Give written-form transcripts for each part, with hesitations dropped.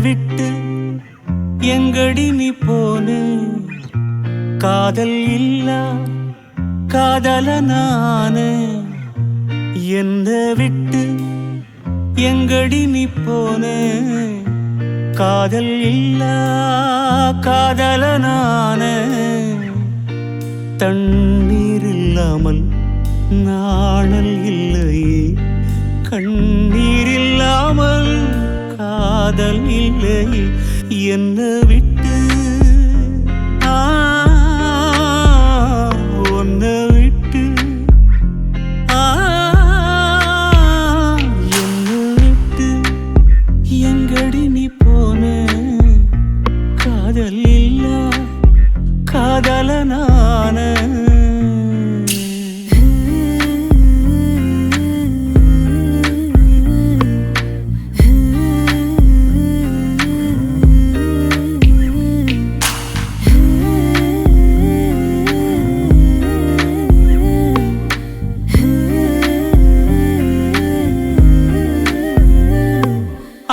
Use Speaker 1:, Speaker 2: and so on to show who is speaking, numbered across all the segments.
Speaker 1: விட்டு எங்கடி நீ போனே காதல் இல்லா காதல நானே என்ன விட்டு எங்கடி நீ போனே காதல் இல்லா காதல நானே தண்ணீர் இல்லாமல் நாணல் இல்லையே கண்ணீர் இல்லாமல் காதல் இல்லையே என்ன விட்டு உன்னை விட்டு என்ன விட்டு எங்கடி நீ போன காதல் இல்லா காதல நான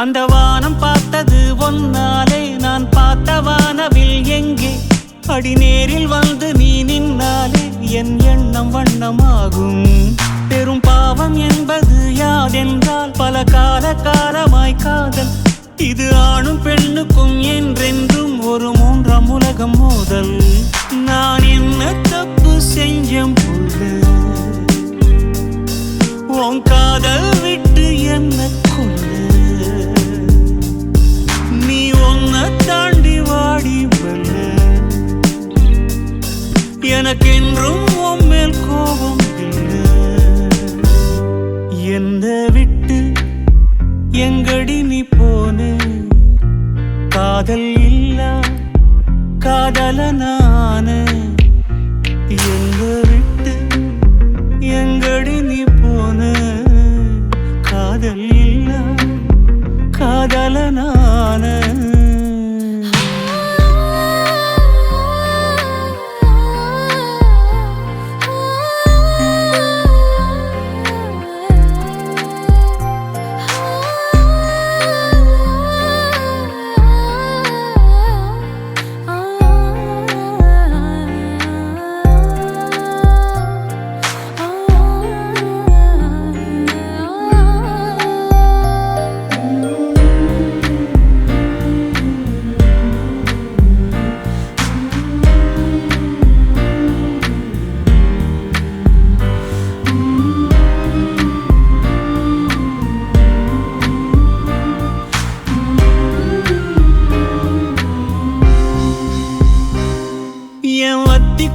Speaker 1: அந்த வானம் பார்த்தது ஒன்னாலே நான் பார்த்த வானவில் எங்கே அடி நேரில் வந்து நீ நின்னாலே என் எண்ணம் வண்ணமாகும் பெரும் பாவம் என்பது யாதென்றால் பல காலமாய் காதல் இது ஆணும் பெண்ணுக்கும் என்றென்றும் ஒரு மூன்றாம் உலகம் மோதல் நான் என்ன தப்பு செஞ்சம் புள்ள உன் காதல் விட்டு என்ன கொள்ள நீ ஒன்ன தாண்டி வாடி வல்ல எனக்கென்றும் உன் மேல் கோபம் இல்லை என்ன விட்டு எங்கடி நீ போனே காதல் இல்லா காதல நானே எங்க விட்டு எங்கடி நீ போனே காதல் இல்லா காதல நானே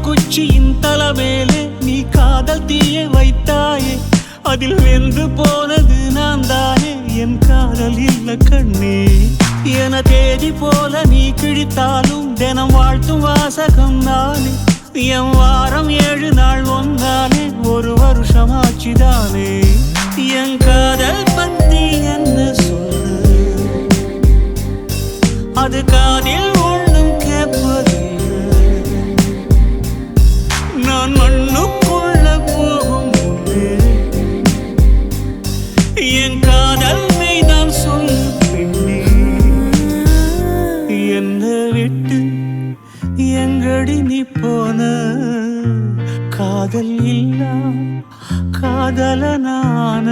Speaker 1: குச்சியின் தலைமேலே நீ காதல் தீய வைத்தாயே அதில் வென்று போனது நான் தானே என் காதல் இல்ல கண்ணே என தேதி போல நீ கிழித்தாலும் தினம் வாழ்த்தும் வாசகம் நானே என் வாரம் 7 நாள் ஒன்றாலே ஒரு வருஷமாச்சுதானே என் காதல் பத்தி என்ன சொல்லு அது காதில் ஒன்றும் கேட்பது நான் மண்ணுக்குள்ள போகும் முன்னே என் காதல் மெய்தான் சொல்லு பெண்ணே என்ன விட்டு எங்கடி நீ போன காதல் இல்லா காதல நான